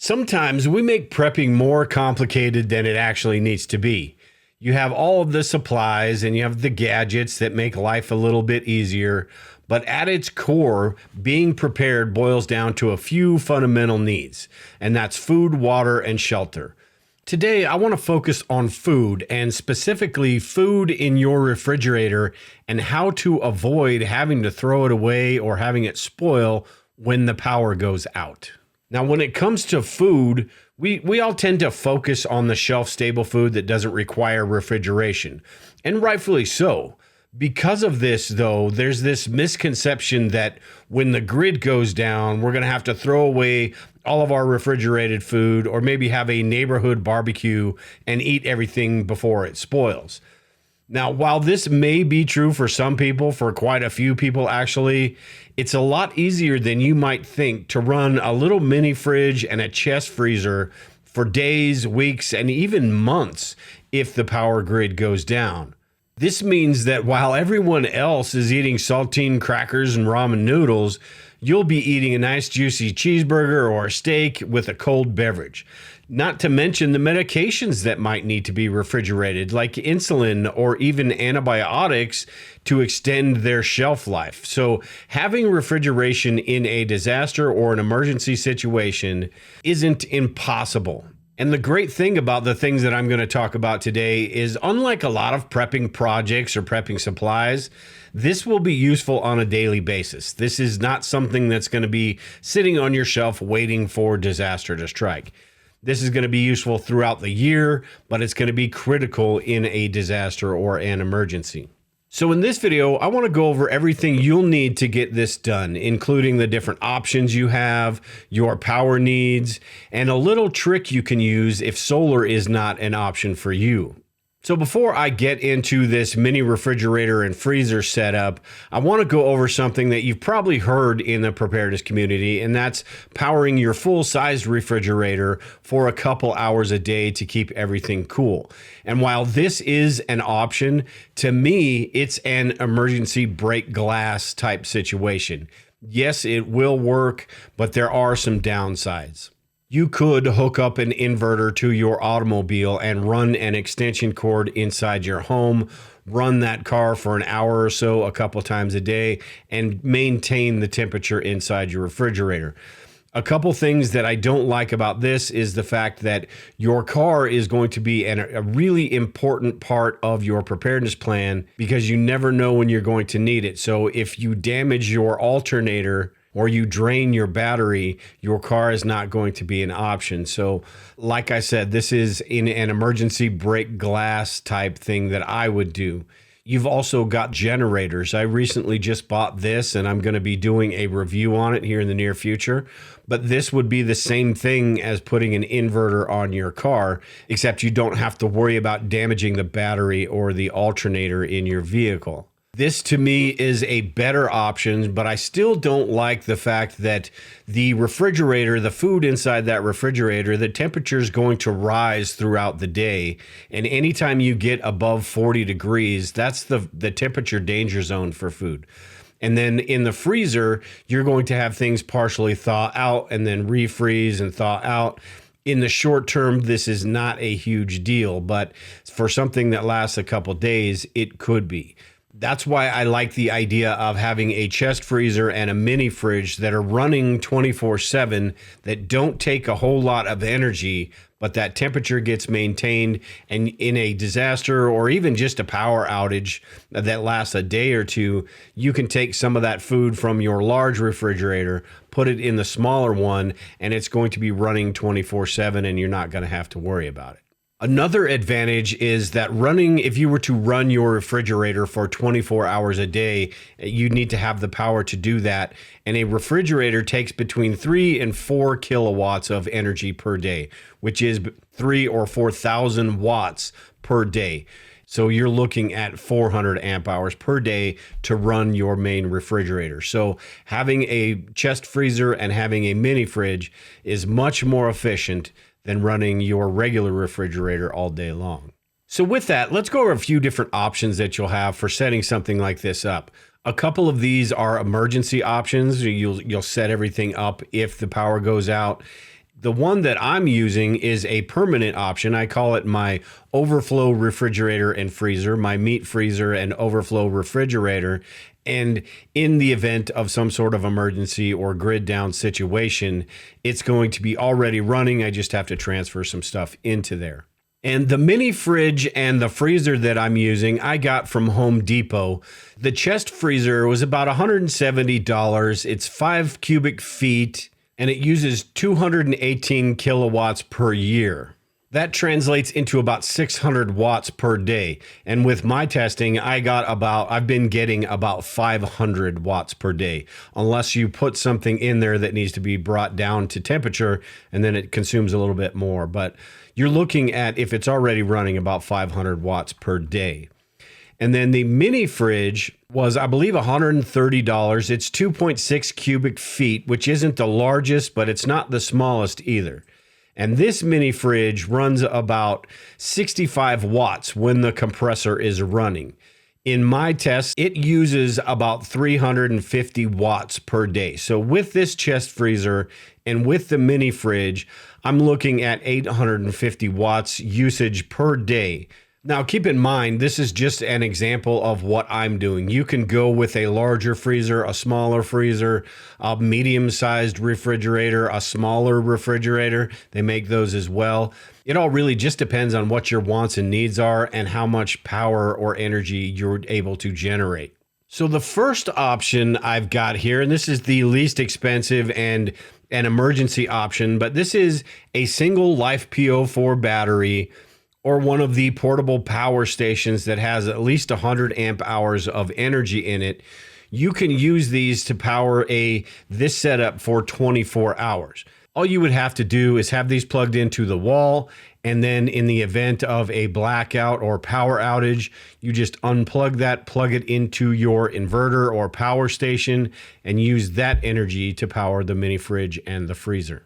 Sometimes we make prepping more complicated than it actually needs to be. You have all of the supplies and you have the gadgets that make life a little bit easier, but at its core, being prepared boils down to a few fundamental needs, and that's food, water, and shelter. Today, I want to focus on food, and specifically food in your refrigerator and how to avoid having to throw it away or having it spoil when the power goes out. Now, when it comes to food, we all tend to focus on the shelf-stable food that doesn't require refrigeration, and rightfully so. Because of this, though, there's this misconception that when the grid goes down, we're going to have to throw away all of our refrigerated food or maybe have a neighborhood barbecue and eat everything before it spoils. Now, while this may be true for some people, for quite a few people actually, it's a lot easier than you might think to run a little mini fridge and a chest freezer for days, weeks, and even months if the power grid goes down. This means that while everyone else is eating saltine crackers and ramen noodles, you'll be eating a nice juicy cheeseburger or a steak with a cold beverage. Not to mention the medications that might need to be refrigerated, like insulin or even antibiotics to extend their shelf life. So having refrigeration in a disaster or an emergency situation isn't impossible. And the great thing about the things that I'm going to talk about today is, unlike a lot of prepping projects or prepping supplies, this will be useful on a daily basis. This is not something that's going to be sitting on your shelf waiting for disaster to strike. This is going to be useful throughout the year, but it's going to be critical in a disaster or an emergency. So in this video, I want to go over everything you'll need to get this done, including the different options you have, your power needs, and a little trick you can use if solar is not an option for you. So before I get into this mini refrigerator and freezer setup, I want to go over something that you've probably heard in the preparedness community, and that's powering your full-sized refrigerator for a couple hours a day to keep everything cool. And while this is an option, to me, it's an emergency break glass type situation. Yes, it will work, but there are some downsides. You could hook up an inverter to your automobile and run an extension cord inside your home, run that car for an hour or so a couple times a day, and maintain the temperature inside your refrigerator. A couple things that I don't like about this is the fact that your car is going to be a really important part of your preparedness plan because you never know when you're going to need it. So if you damage your alternator or you drain your battery, your car is not going to be an option. So like I said, this is in an emergency break glass type thing that I would do. You've also got generators. I recently just bought this and I'm going to be doing a review on it here in the near future. But this would be the same thing as putting an inverter on your car, except you don't have to worry about damaging the battery or the alternator in your vehicle. This to me is a better option, but I still don't like the fact that the refrigerator, the food inside that refrigerator, the temperature is going to rise throughout the day. And anytime you get above 40 degrees, that's the temperature danger zone for food. And then in the freezer, you're going to have things partially thaw out and then refreeze and thaw out. In the short term, this is not a huge deal, but for something that lasts a couple days, it could be. That's why I like the idea of having a chest freezer and a mini fridge that are running 24/7 that don't take a whole lot of energy, but that temperature gets maintained. And in a disaster or even just a power outage that lasts a day or two, you can take some of that food from your large refrigerator, put it in the smaller one, and it's going to be running 24/7 and you're not going to have to worry about it. Another advantage is that if you were to run your refrigerator for 24 hours a day, you need to have the power to do that. And a refrigerator takes between 3 and 4 kilowatts of energy per day, which is 3,000 or 4,000 watts per day. So you're looking at 400 amp hours per day to run your main refrigerator. So having a chest freezer and having a mini fridge is much more efficient than running your regular refrigerator all day long. So with that, let's go over a few different options that you'll have for setting something like this up. A couple of these are emergency options. You'll set everything up if the power goes out. The one that I'm using is a permanent option. I call it my overflow refrigerator and freezer, my meat freezer and overflow refrigerator. And in the event of some sort of emergency or grid down situation, it's going to be already running. I just have to transfer some stuff into there. And the mini fridge and the freezer that I'm using, I got from Home Depot. The chest freezer was about $170. It's 5 cubic feet and it uses 218 kilowatts per year. That translates into about 600 watts per day. And with my testing, I've been getting about 500 watts per day, unless you put something in there that needs to be brought down to temperature, and then it consumes a little bit more. But you're looking at, if it's already running, about 500 watts per day. And then the mini fridge was, I believe, $130. It's 2.6 cubic feet, which isn't the largest, but it's not the smallest either. And this mini fridge runs about 65 watts when the compressor is running. In my test, it uses about 350 watts per day. So with this chest freezer and with the mini fridge, I'm looking at 850 watts usage per day. Now, keep in mind, this is just an example of what I'm doing. You can go with a larger freezer, a smaller freezer, a medium-sized refrigerator, a smaller refrigerator. They make those as well. It all really just depends on what your wants and needs are and how much power or energy you're able to generate. So the first option I've got here, and this is the least expensive and an emergency option, but this is a single LiFePO4 battery, or one of the portable power stations that has at least 100 amp hours of energy in it. You can use these to power this setup for 24 hours. All you would have to do is have these plugged into the wall, and then in the event of a blackout or power outage, you just unplug that, plug it into your inverter or power station, and use that energy to power the mini fridge and the freezer.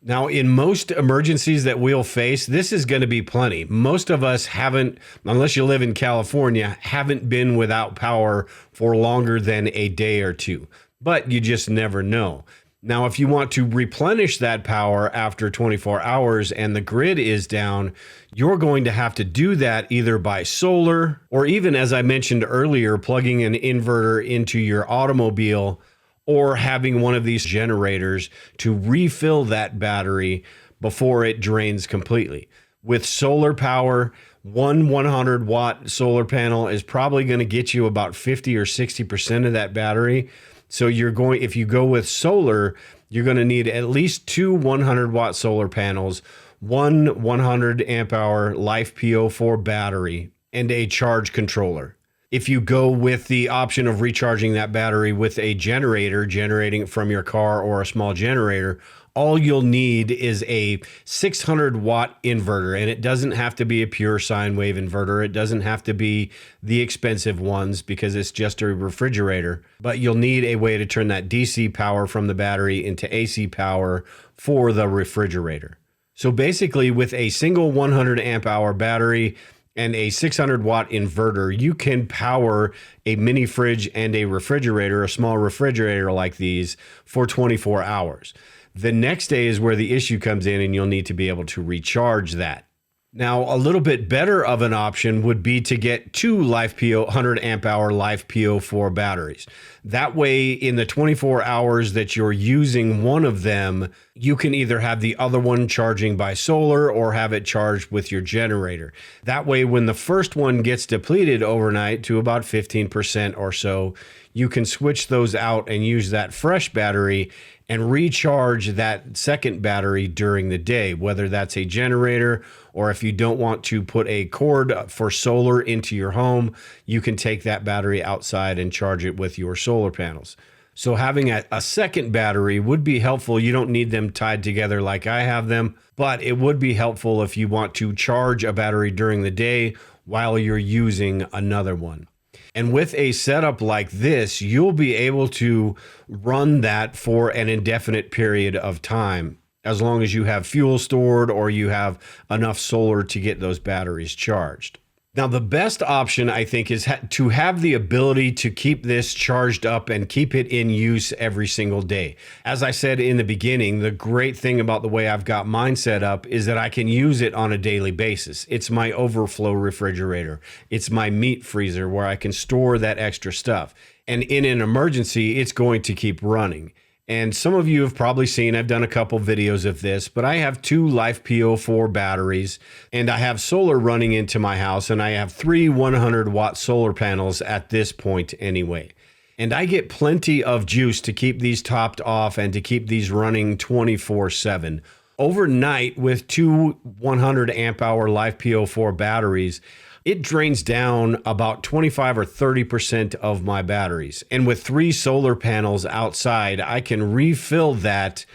Now, in most emergencies that we'll face, this is going to be plenty. Most of us haven't, unless you live in California, haven't been without power for longer than a day or two. But you just never know. Now, if you want to replenish that power after 24 hours and the grid is down, you're going to have to do that either by solar or even, as I mentioned earlier, plugging an inverter into your automobile, or having one of these generators to refill that battery before it drains completely. With solar power, one 100-watt solar panel is probably going to get you about 50 or 60% of that battery. So if you go with solar, you're going to need at least two 100-watt solar panels, one 100 amp hour LiFePO4 battery, and a charge controller. If you go with the option of recharging that battery with a generator, generating it from your car or a small generator, all you'll need is a 600-watt inverter. And it doesn't have to be a pure sine wave inverter. It doesn't have to be the expensive ones because it's just a refrigerator. But you'll need a way to turn that DC power from the battery into AC power for the refrigerator. So basically, with a single 100 amp hour battery and a 600-watt inverter, you can power a mini fridge and a refrigerator, a small refrigerator like these, for 24 hours. The next day is where the issue comes in, and you'll need to be able to recharge that. Now, a little bit better of an option would be to get two 100 amp hour LiFePO4 batteries. That way, in the 24 hours that you're using one of them, you can either have the other one charging by solar or have it charged with your generator. That way, when the first one gets depleted overnight to about 15% or so, you can switch those out and use that fresh battery and recharge that second battery during the day, whether that's a generator or if you don't want to put a cord for solar into your home, you can take that battery outside and charge it with your solar panels. So having a second battery would be helpful. You don't need them tied together like I have them, but it would be helpful if you want to charge a battery during the day while you're using another one. And with a setup like this, you'll be able to run that for an indefinite period of time, as long as you have fuel stored or you have enough solar to get those batteries charged. Now, the best option, I think, is to have the ability to keep this charged up and keep it in use every single day. As I said in the beginning, the great thing about the way I've got mine set up is that I can use it on a daily basis. It's my overflow refrigerator. It's my meat freezer where I can store that extra stuff. And in an emergency, it's going to keep running. And some of you have probably seen, I've done a couple videos of this, but I have 2 LiFePO4 batteries and I have solar running into my house, and I have 3 100-watt solar panels at this point anyway. And I get plenty of juice to keep these topped off and to keep these running 24/7. Overnight with 2 100 amp hour LiFePO4 batteries, it drains down about 25 or 30% of my batteries. And with 3 solar panels outside, I can refill that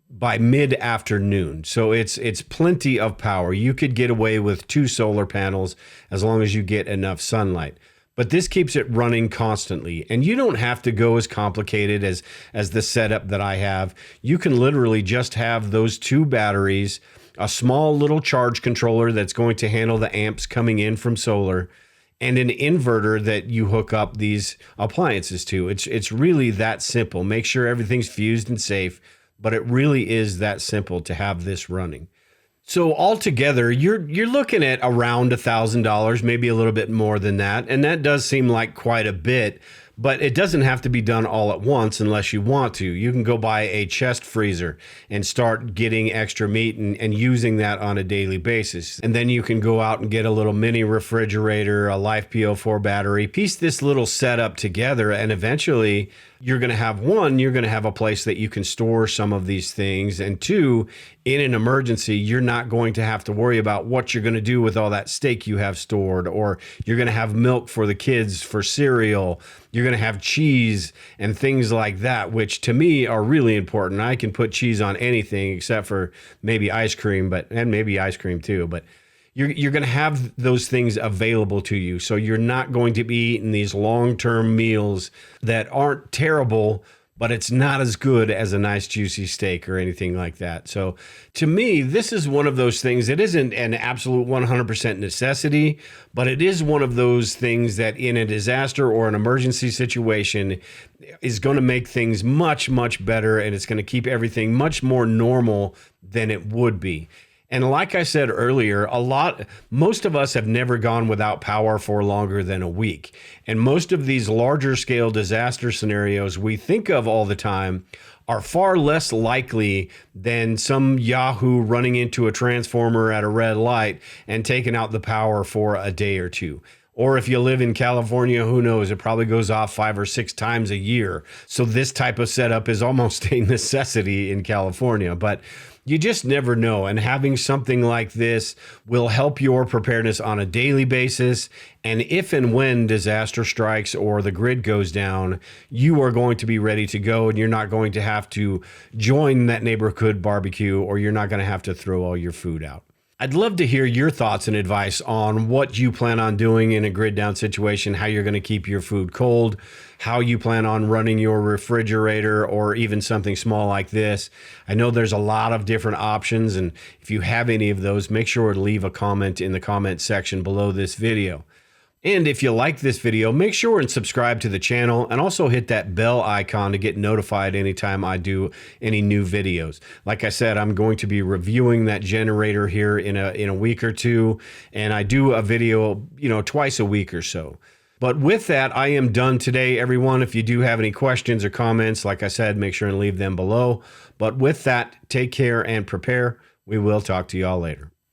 by mid-afternoon. So it's plenty of power. You could get away with 2 solar panels as long as you get enough sunlight. But this keeps it running constantly. And you don't have to go as complicated as the setup that I have. You can literally just have those 2 batteries, a small little charge controller that's going to handle the amps coming in from solar, and an inverter that you hook up these appliances to. It's really that simple. Make sure everything's fused and safe, but it really is that simple to have this running. So altogether, you're looking at around $1,000, maybe a little bit more than that, and that does seem like quite a bit. But it doesn't have to be done all at once unless you want to. You can go buy a chest freezer and start getting extra meat and using that on a daily basis. And then you can go out and get a little mini refrigerator, a LiFePO4 battery, piece this little setup together, and eventually you're going to have, 1, you're going to have a place that you can store some of these things, and 2, in an emergency, you're not going to have to worry about what you're going to do with all that steak you have stored, or you're going to have milk for the kids for cereal. You're going to have cheese and things like that, which to me are really important. I can put cheese on anything except for maybe ice cream, and maybe ice cream too, but you're going to have those things available to you. So you're not going to be eating these long-term meals that aren't terrible, but it's not as good as a nice juicy steak or anything like that. So to me, this is one of those things. It isn't an absolute 100% necessity, but it is one of those things that in a disaster or an emergency situation is going to make things much, much better, and it's going to keep everything much more normal than it would be. And like I said earlier, most of us have never gone without power for longer than a week. And most of these larger scale disaster scenarios we think of all the time are far less likely than some Yahoo running into a transformer at a red light and taking out the power for a day or 2. Or if you live in California, who knows, it probably goes off 5 or 6 times a year. So this type of setup is almost a necessity in California. But you just never know. And having something like this will help your preparedness on a daily basis. And if and when disaster strikes or the grid goes down, you are going to be ready to go, and you're not going to have to join that neighborhood barbecue, or you're not going to have to throw all your food out. I'd love to hear your thoughts and advice on what you plan on doing in a grid down situation, how you're going to keep your food cold, how you plan on running your refrigerator, or even something small like this. I know there's a lot of different options, and if you have any of those, make sure to leave a comment in the comment section below this video. And if you like this video, make sure and subscribe to the channel, and also hit that bell icon to get notified anytime I do any new videos. Like I said, I'm going to be reviewing that generator here in a week or 2, and I do a video, twice a week or so. But with that, I am done today, everyone. If you do have any questions or comments, like I said, make sure and leave them below. But with that, take care and prepare. We will talk to y'all later.